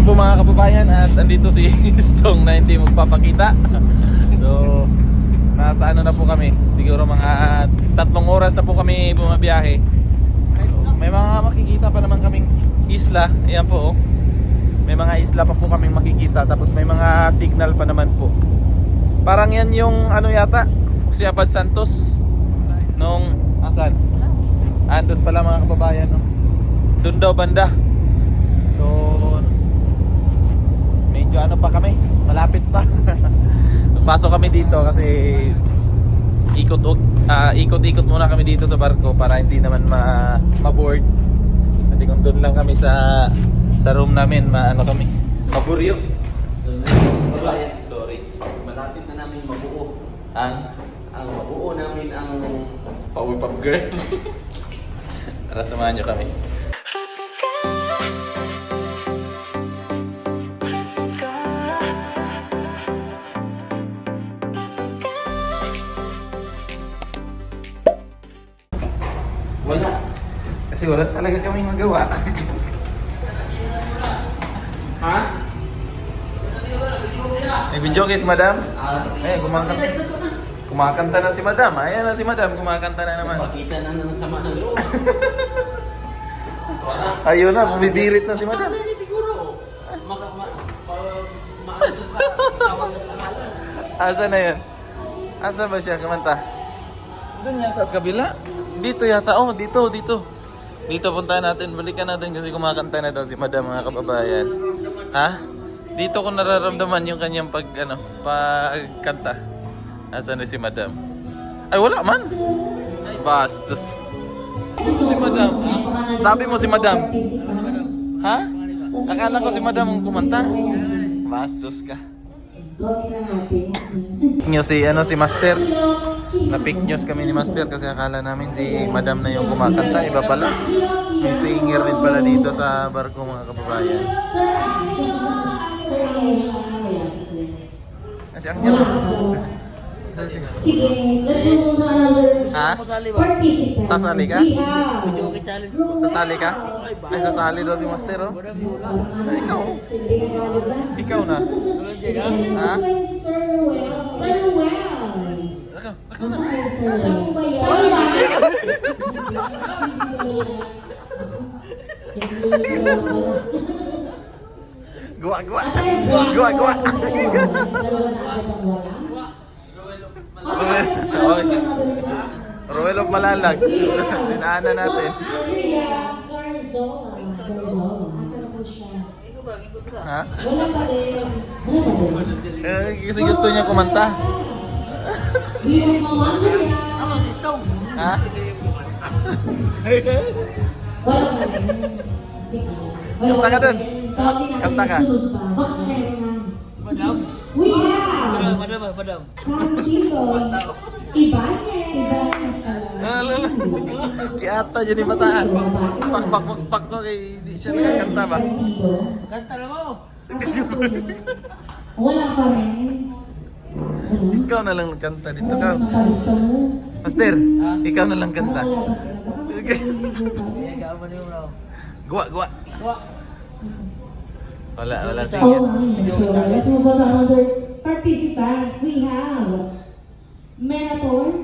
Ayun po mga kababayan, at andito si Stong na hindi magpapakita. So, nasa ano na po kami. Siguro mga 3 oras na po kami bumabiyahe. May mga makikita pa naman kaming isla. Ayan po, oh. May mga isla pa po kaming makikita. Tapos may mga signal pa naman po. Parang yan yung ano yata, si Abad Santos nung asan? Andun pala mga kababayan, no? Doon daw banda. So medyo ano pa kami, malapit pa. Pasok kami dito kasi ikot-ikot muna kami dito sa barko para hindi naman ma-board. Kasi kung doon lang kami sa room namin, ano kami, maburyo. Sorry. Malapit na namin mabuo. Ang Mabuo namin ang Powerpuff Girl. Tara, samahan nyo kami. wala. Kasi wala talaga kaming magawa. Ha? May video guys, madam. Kumakanta na si madam. Ayan na si madam, kumakanta na naman. Pakita na ng sama ng loob. Ayun na, bumibirit na si madam. Hindi siguro. Maano siya sa tawag ng pangalan. Asa na yun? Asa ba siya kumanta? Doon yata sa kabila. Dito yata, oh, dito. Dito puntahan natin, balikan natin kasi kumakanta na daw si madam mga kababayan. Ha? Dito ko nararamdaman yung kanyang pagkanta. Asa na si madam? Ay, wala man. Bastos. Si madam. Sabi mo si madam. Ha? Akala ko si madam ang kumanta. Bastos ka. Nyo si Master. Na-pick news kami ni Master kasi akala namin si madam na yung kumakanta. Iba pala. May singer din pala dito sa barko mga kababayan. Kasi ang ganda. Sige, let's move on another Ha? participant. Sasali ka? We have Sasali ka? Ay, sasali daw si Master, oh. Ikaw. Ikaw na. Ha? Sir Ruel. Sir Ruel. Ikaw na. Siya po ba yan? Gua. Dalawa na agad ang wala. Ruel of Malalag. Dinaanan natin. Andrea Garzola. Asan po siya? Ha? Wala pa din. Kasi gusto niya kumanta. We have Mama Andrea. Ha? Wala pa din. Sige. Kanta ka dun. Kanta ka. Baka meron. We have Madam. Camilo Ibanez. Kiata jadi bataan. Pak ko kay di siya nakakanta ba? Kanta na mo. Wala pa rin. Ikaw na lang kanta dito ka. Master, ikaw na lang kanta. Gua. Wala So, sige. let's move on to another participant. We have Melator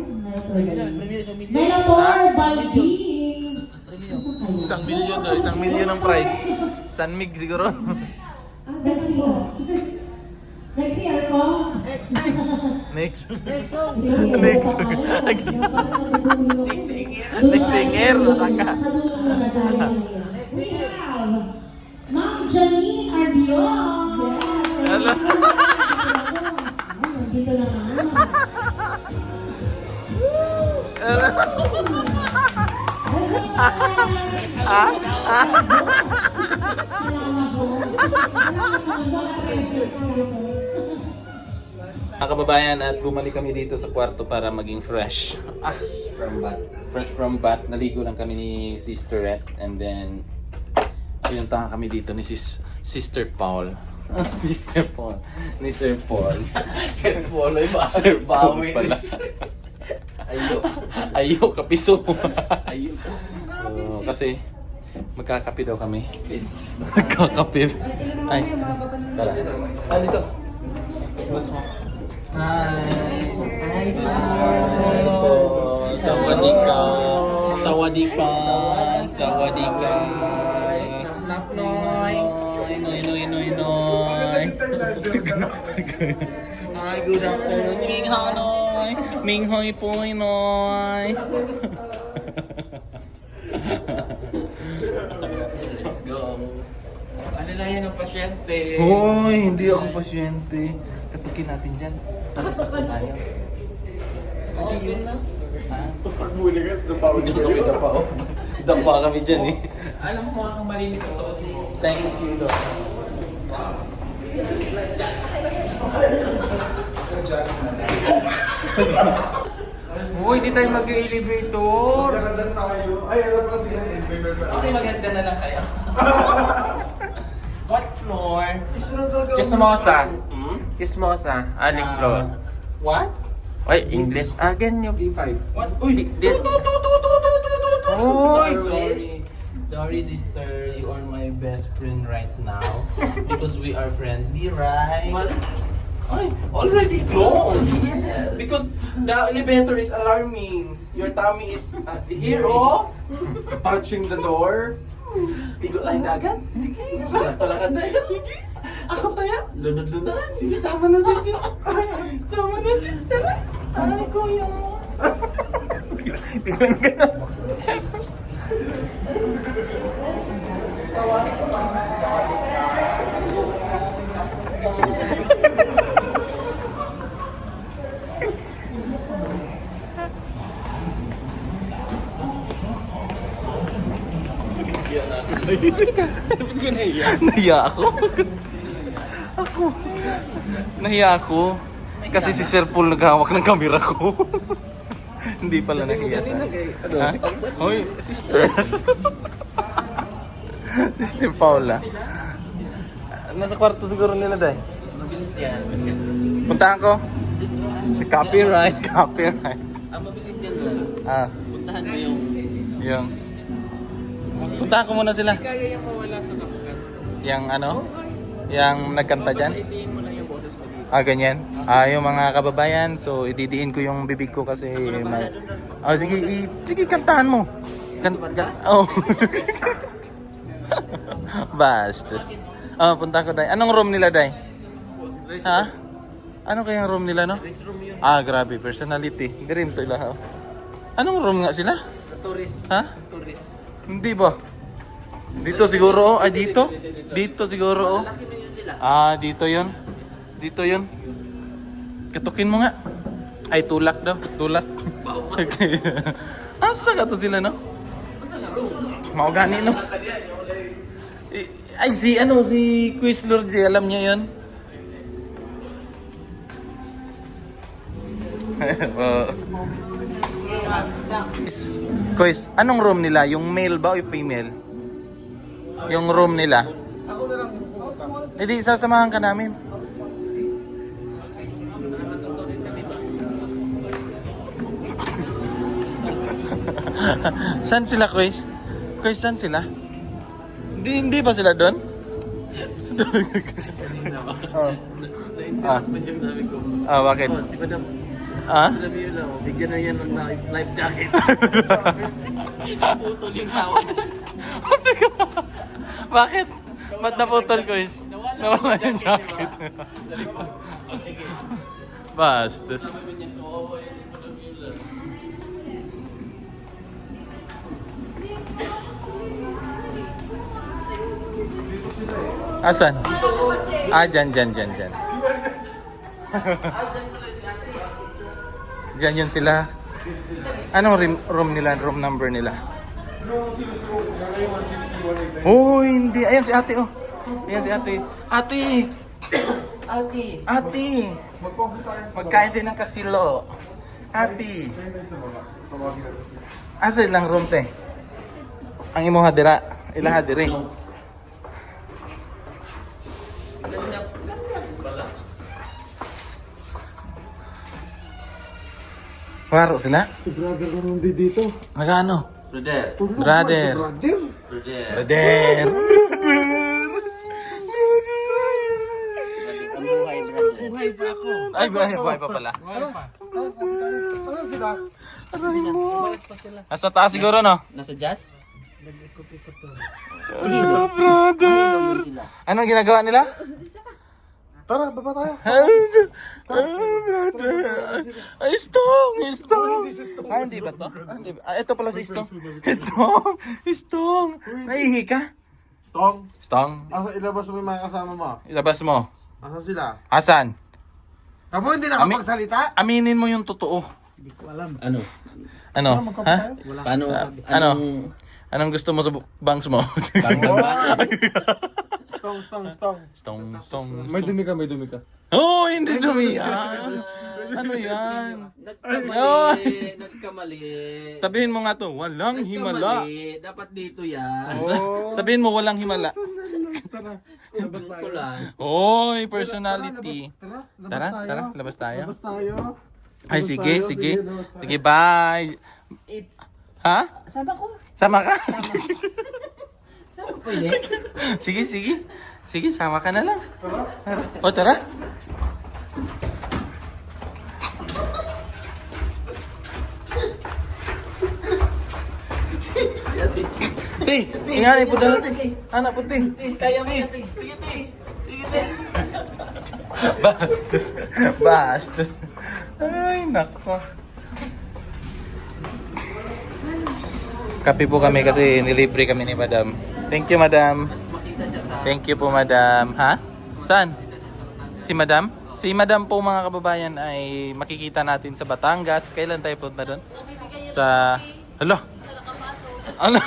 Baldin. Isang milyon ang price. Sanmig siguro. Nag-CR ko? Next. Next singer. Taka. We have Ma'am Janine Arbion. Hello. Dito lang naman. Mga kababayan, at bumalik kami dito sa kwarto para maging fresh. Fresh from bath. Naligo lang kami ni Sister Ret, and then pinuntahan kami dito ni Sister Paul. Sister Paul. Ni Sir Paul. Sir Paul ay Sir Paul bawi. pala. Ayo. Ayo, kapiso. Ayo. Kasi Magkakape daw kami. Magkakape. Ay. Tara. Ah, dito. Close mo. Hi. Hi po. Sawadika. Sawadika. Sawadika. Knock noy. Noy, noy, noy, noy. Hi, good afternoon. Ming Hanoy. Ming Hoy po, noy. Let's go. Ano lang yan ang pasyente? Hoy, hindi ako pasyente. Katukin natin dyan. Tapos takbo tayo. Okay na. Ha? Tapos takbuli ka, sa dapaw Hindi kami dapa, oh. Dapa kami dyan, eh. Alam mo kung malinis sa suot mo. Thank you, Doc. Uy, di tayo mag-elevator. Magandang tayo. Ay, alam mo sige, elevator na. Okay, maganda na lang kayo. What floor? Isunod talaga. Chismosa. Hmm? Chismosa. Aling floor. What? Ay, English. Again yung B5. What? Uy! Uy, sorry. Sorry, sister. You are my best friend right now. Because we are friendly, right? Ay, already closed. Yes. Because the elevator is alarming. Your tummy is here, oh. Touching the door. Tigo tayo dagat. Talakan tayo. Sige. Ako tayo. Lunod-lunod na. Sige, sama natin sila. Sama natin. Tara. Ay, kuya. Tignan ka na. Nahiya ako. Nahiya ako. Kasi si Sir Paul naghawak ng camera ko. Hindi pala nahiya sa Ha? Hoy, sister. Sister Paula. Nasa kwarto siguro nila, Day. Mabilis yan. Puntahan ko. Copyright, copyright. Mabilis yan na. Ah, Puntahan mo yung... yung... Puntahan ko muna sila. Kaya yung mawala sa kapukan. Yang ano? Yang nagkanta dyan? Itiin mo lang yung boses mo dito. Ah, ganyan. Yung mga kababayan, so ididiin ko yung bibig ko kasi may... Sige, sige, kantahan mo. Oh. Bastos. Punta ko, Day. Anong room nila, Day? Ha? Ano kayang room nila, no? Restroom yun. Grabe, personality. Dream to ilaw. Anong room nga sila? Sa tourist. Ha? Tourist. Hindi ba? Dito siguro, oh. Ay, dito? Dito siguro, oh. Laki mo yun sila. Dito yun. Dito yun. Katukin mo nga. Ay, tulak daw. Tulak. Okay. Asa ka to sila, no? Masa nga room? Maugani, no? Ay, si Quiz Lord J, alam niya yun? Quiz, anong room nila? Yung male ba o yung female? Yung room nila? Ako na lang. Hindi, sasamahan ka namin. Saan sila, Quiz? Quiz, saan sila? Hindi ba sila doon? Na-interrupt mo yung sabi ko. Bakit? Oh, si Madam. Ah? Madam yun lang. Bigyan na yan ng life jacket. Putol yung tawa dyan. Bakit? Ba't naputol, Quiz? Nawala yung jacket. Oh, sige. Bastos. Sabi niya, kawawa yan si Madam yun lang. Asan? Dyan. Dyan yun sila. Anong room nila? Room number nila? Nung sinusunod, siya na yung 160, 180. Oh, hindi. Ayan si ate, oh. Ayan si ate. Ate! Ate! Mag-coffee tayo sa Magkain din ng kasilo. Ate! Same tayo sa baba. Tawagin natin siya. Asa lang room, te? Ang imo hadira. Ila hadiri. Klaro sila? Si brother ko nung di dito. Magano? Brother. Tulog Brother. man si brother. Brother. Ang buhay, brother. Ay, buhay pa pala. Ano sila? Nasa taas siguro, no? Nasa jazz? Brother. Anong ginagawa nila? Tara, baba tayo. Ay, Stong! Hindi ba to? Ito pala si Stong. Stong! Naihi ka? Stong, Stong, ilabas mo yung mga kasama mo. ilabas mo. Asan sila? Asan? Kamu hindi nakapagsalita? Aminin mo yung totoo. Ano? Ano? Ha? Paano? Ano? Anong gusto mo sa bangs mo? Stong. May dumi ka. Oh, hindi dumi yan. Ano yan? Nagkamali. Sabihin mo nga to, walang himala. Nagkamali. Dapat dito yan. Sabihin mo walang himala. Ko lang. Oy, personality. Tara, labas tayo. Labas tayo. Ay, sige. Sige, bye. Ha? Sama ka? Saan ko pwede? Sige. Sige, sama ka na lang. O, tara. Ti, ingani po dala, ti. Anak po, ti. Kaya mo yan. Sige, ti. Bastos. Ay, nako. Kape po kami kasi nilibre kami ni Madam. Thank you, Madam. Makita siya sa... Thank you po, Madam. Ha? Saan? Si Madam? Si Madam po, mga kababayan, ay makikita natin sa Batangas. Kailan tayo punta doon? Sa... Hala! Ano?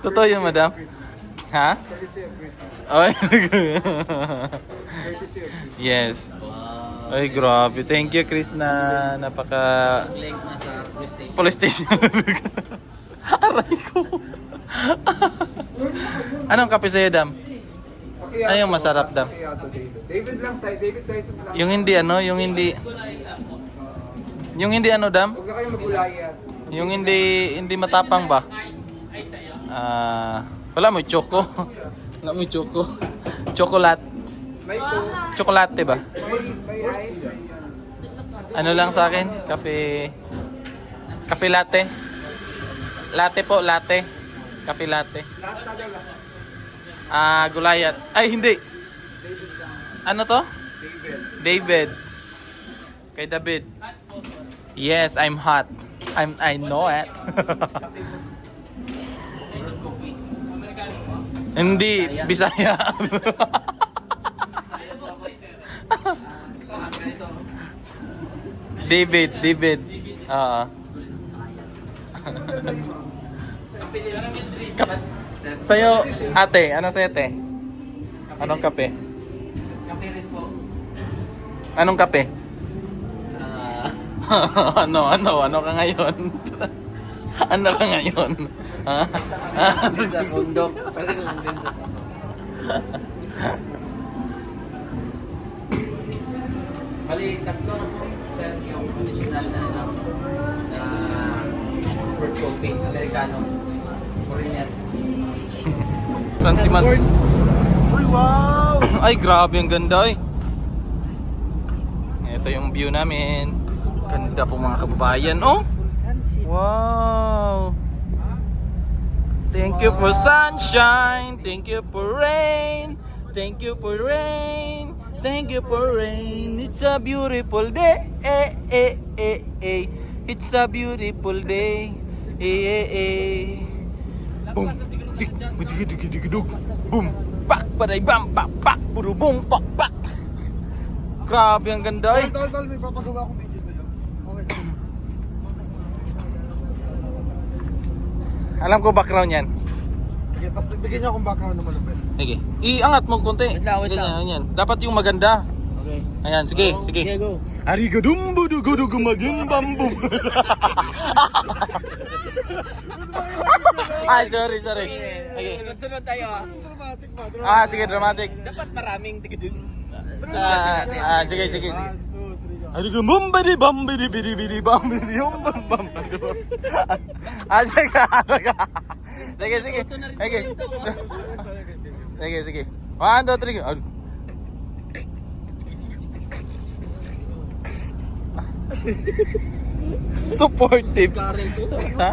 Totoo yun, Madam? Ha? Ay. Yes. Ay, grabe. Thank you, Chris, na napaka... Link na sa Police police station. station. Aray ko. Anong kape sa'yo, Dam? Ay, yung masarap, Dam. David lang sa'yo. David sa'yo sa lang. Yung hindi ano, Dam? Huwag na kayo magulayan. Yung hindi matapang ba? Wala mo choco. Wala mo choco. Chocolate. May po. Chocolate ba? May ice. Ano lang sa akin? Kape latte. Latte po, latte. Kape latte. Gulayat. Ay, hindi. Ano to? David. Kay David. Yes, I'm hot. I know it. Hindi, Bisaya. David. Oo. Sa'yo, ate, ano sa'yo, te? Anong kape? Kape rin po. Anong kape? Ano ka ngayon? Ano ka ngayon? Ha? Din sa bundok. Pwede lang din sa Bali, tatlo na po. Sir, yung additional na fruit coffee, Americano. Foreigner. Saan si Mas? Uy, wow! Ay, grabe ang ganda eh. Ito yung view namin. Ganda po mga kababayan. Oh! Wow! Thank you for sunshine. Thank you for rain. Thank you for rain. Thank you for rain. It's a beautiful day. It's a beautiful day. Boom. Dig. Boom. Pak paday bam pak pak buru boom pak pak. Grabe ang ganda eh. Tol, may papagawa akong video sa'yo. Okay. Alam ko background yan. Okay, tapos bigyan niyo akong background na malupit. Sige. Iangat mo konti. Wait lang. Ganyan. Dapat yung maganda. Okay. Ayan, sige. go. Arigadumbu dugudu magimbambum. Ay, sorry. Okay. Sunod tayo. Dramatic ba? Sige, dramatic. Dapat maraming tigidun. Sige. 1, 2, 3, go. Ano ka bumbadi bambidi bidi bidi bambidi yung bam. Sige. Sige. Sige. 1, 2, 3. Supportive. Karen po. Ha?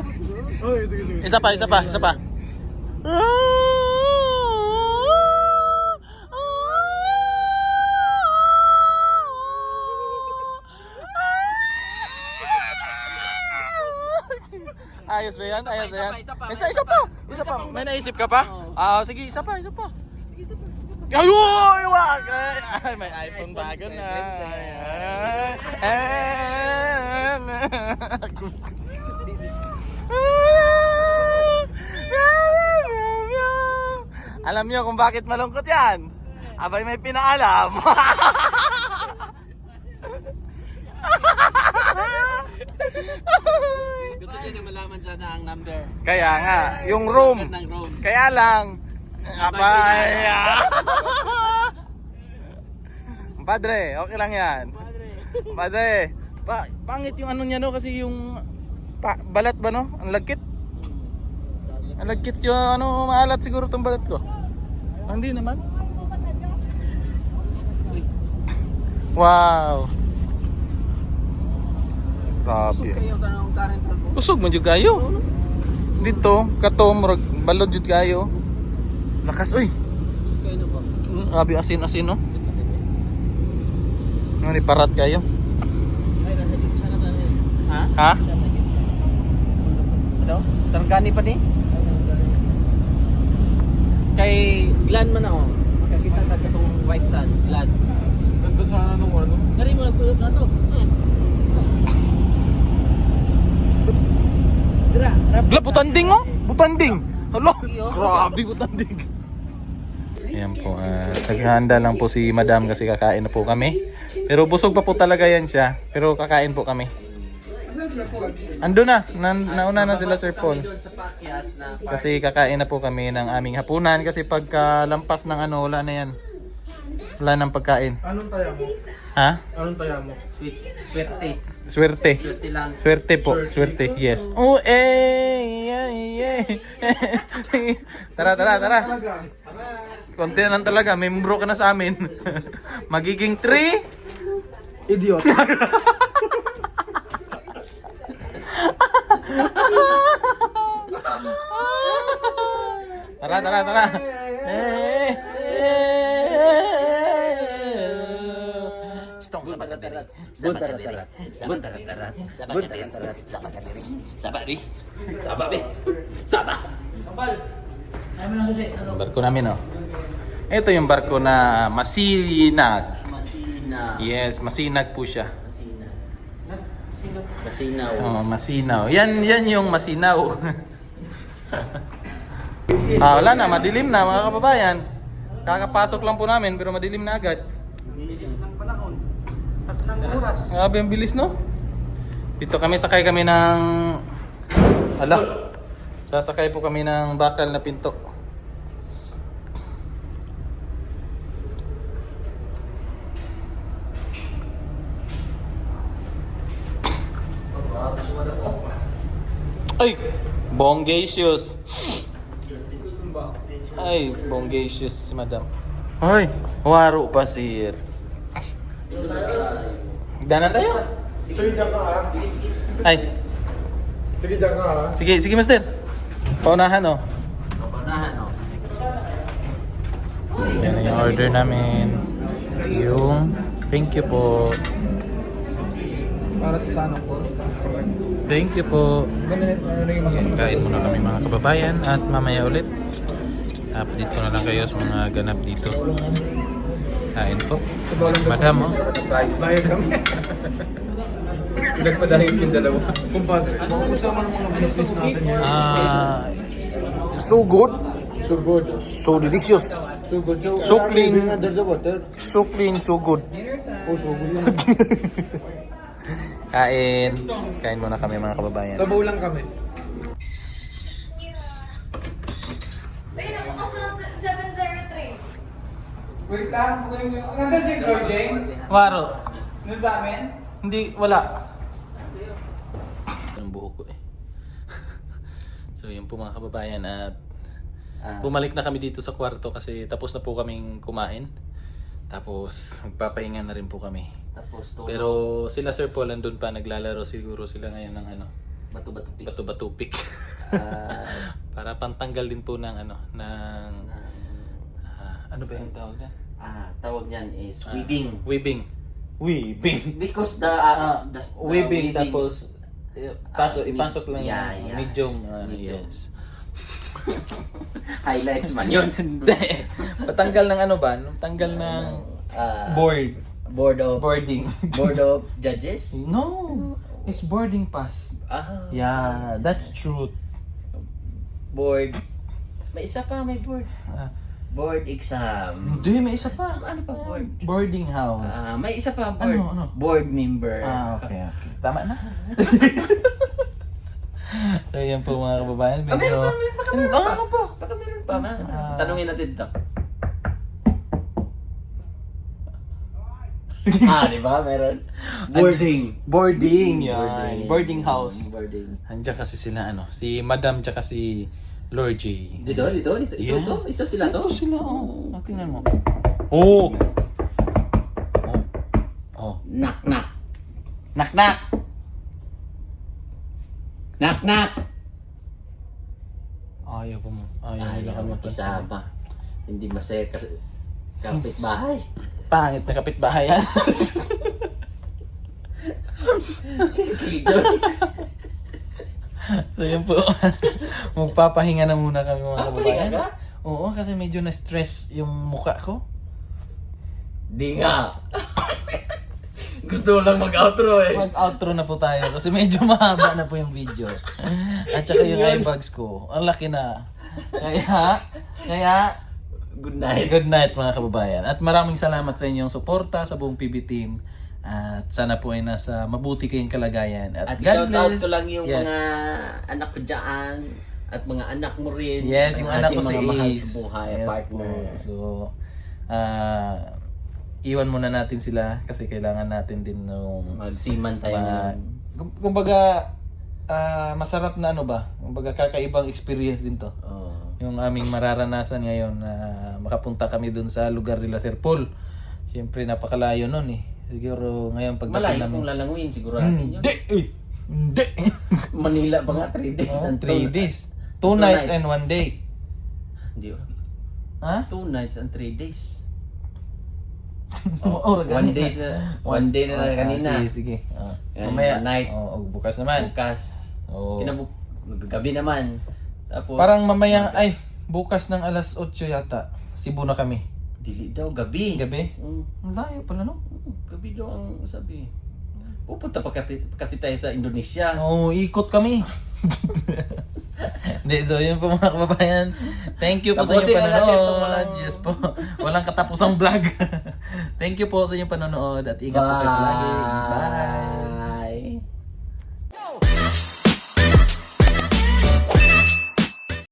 Isa pa. Ayos ba yan? Isa pa. Isa pa. May naisip ka pa? Oo. Sige, isa pa. Ay, wag! Ay, may iPhone bago na. Alam niyo kung bakit malungkot yan? Abay, may pinaalam. Gusto niya na malaman siya na ang number. Kaya nga, yung room. Ng room. Kaya lang, abay. Padre, okay lang yan. Padre, pangit yung ano niya no kasi yung balat ba no? Ang lagkit. Ang lagkit yung ano, maalat siguro tong balat ko. Hindi naman. Wow. Grabe. Kayo ka ng Karen po. Kusog man jud kayo. Dito, kato murag balod jud kayo. Lakas oy. Kayo na po. Grabe asin no. Ni parat kayo. Ay, nasa dito siya na tayo. Ha? Ha? Ano? Sargani pa ni? Kay Glan man ako. Makakita ka itong white sun. Glan. Ganda sana nung ano. Dari mo nagtulog na to. Dira, Gla butanding oh. Butanding. Hala. Grabe butanding. Ayan po, naghahanda lang po si Madam kasi kakain na po kami. Pero busog pa po talaga yan siya. Pero kakain po kami. Ando na, nauna na sila Sir Paul. Doon sa pakyat na Kasi kakain na po kami ng aming hapunan. Kasi pagka lampas ng ano, wala na yan. Wala nang pagkain. Anong taya mo? Ha? Anong taya mo? swerte. Swerte. Swerte lang. Swerte po, swerte, yes. Oh, Tara. Konti na lang talaga, membro ka na sa amin. Magiging 3. Idiot. Tara. Stong sa pagkatirat. Saba. Ang barko namin oh. Ito yung barko na masinag. Masina. Yes, masinag po siya. Masina. Masinaw. Oh, masinaw. Yan yung masinaw. Wala na, madilim na mga kababayan. Kakapasok lang po namin pero madilim na agad. Bilis ng panahon. At ng oras. Grabe ang bilis no? Dito kami sakay kami ng sasakay po kami ng bakal na pinto. Ay! Bongacious! Ay, bongacious si Madam. Ay, waro pa sir. Danan tayo? Sige, dyan ka ha. Ay, Sige, dyan ka ha. sige master. Paunahan oh. Paunahan, no? Yan na yung order namin. Yung thank you po. Para sa ano po? Thank you po. Kain muna kami mga kababayan at mamaya ulit update ko na lang kayo sa mga ganap dito. Kain po. Madam oh. Bayad kami. Nagpadahil yung dalawa. Kumpadre, so kasama ng mga business natin yan. So good. So good. So delicious. So good. So clean. Under the water. So clean, so good. Oh, so good yun. Kain muna kami mga kababayan. Sabaw lang kami. Ayun, bukas na 703. Wait lang, kukunin mo yung... Nandiyan si Girl Jane? Waro. Doon sa amin? Hindi, wala. Ang buhok ko eh. So yun po mga kababayan at bumalik na kami dito sa kwarto kasi tapos na po kaming kumain. Tapos magpapahinga na rin po kami. Tapos to. Pero sila Sir Paul andun pa naglalaro siguro sila ngayon ng ano, bato-bato. bato-batupik. Para pantanggal din po ng ano, ng ano ba yung tawag na? Tawag niyan is weaving. Weaving. Because the Weaving tapos ipasok lang yeah. medium. Medium. Yes. Highlights man yun. Hindi. Patanggal ng ano ba? Tanggal ng board. Boarding. Board of judges? No. It's boarding pass. Yeah, that's truth. Board. May isa pa, may board. Board exam. Hindi, may isa pa. Ano pa board? Boarding house. May isa pa board. Ano? Board member. Okay. Tama na. So yan po mga kababayan. Medyo... Baka meron pa. Tanungin natin ito. Di ba? Meron. Boarding. Yan. Boarding house. Boarding. Andiyan kasi sila ano, si Madam tsaka si Lord J. Dito. Yeah. Ito sila to. Ito sila, oh. Tingnan mo. Oh! Knock. Knock! Ayaw po mo. Ayaw nila kami makisama. Hindi masaya kasi kapitbahay. Pangit na kapitbahay yan. So yun po. Magpapahinga na muna kami mga kababayan. Pahinga ka? Oo, kasi medyo na-stress yung mukha ko. Di nga. Gusto lang mag-outro eh. Mag-outro na po tayo kasi medyo mahaba na po yung video. At saka yung eye bags ko, ang laki na. Kaya Good night. good night mga kababayan. At maraming salamat sa inyong suporta sa buong PB team. At sana po ay nasa mabuti kayong kalagayan. At God shout out bless. ko lang yung Yes. mga anak ko dyan. At mga anak mo rin. Yes, yung anak ko ating si mga mahal Ace. sa buhay, Yes partner. po. So, iwan muna natin sila kasi kailangan natin din nung Magsiman tayo. kumbaga masarap na ano ba? Kumbaga kakaibang experience din to. Yung aming mararanasan ngayon na makapunta kami dun sa lugar nila Sir Paul. Siyempre napakalayo nun eh. Siguro ngayon pagdating Malayo kung lalanguin siguro natin yun. Hindi! Manila ba nga 3 days? 3 days. 2 nights and 1 day. Hindi oh. Ha? 2 nights and 3 days. One day na lang kanina. Sige. Yan, Mamaya. night. Bukas naman. Bukas. Oo. Gabi naman. Tapos Parang mamaya, bukas ng alas 8 yata. Cebu na kami. dili daw gabi. Gabi? Mm. Ang layo pala no? Gabi daw ang sabi. Pupunta pa kasi tayo sa Indonesia. Oo, ikot kami. Hindi, so yun po mga kababayan. Thank you po sa Tapusin inyong na natin itong panonood. walang- Yes po. Walang katapusang vlog. Thank you po sa inyong panonood at ingat po kayo Bye. palagi. Bye.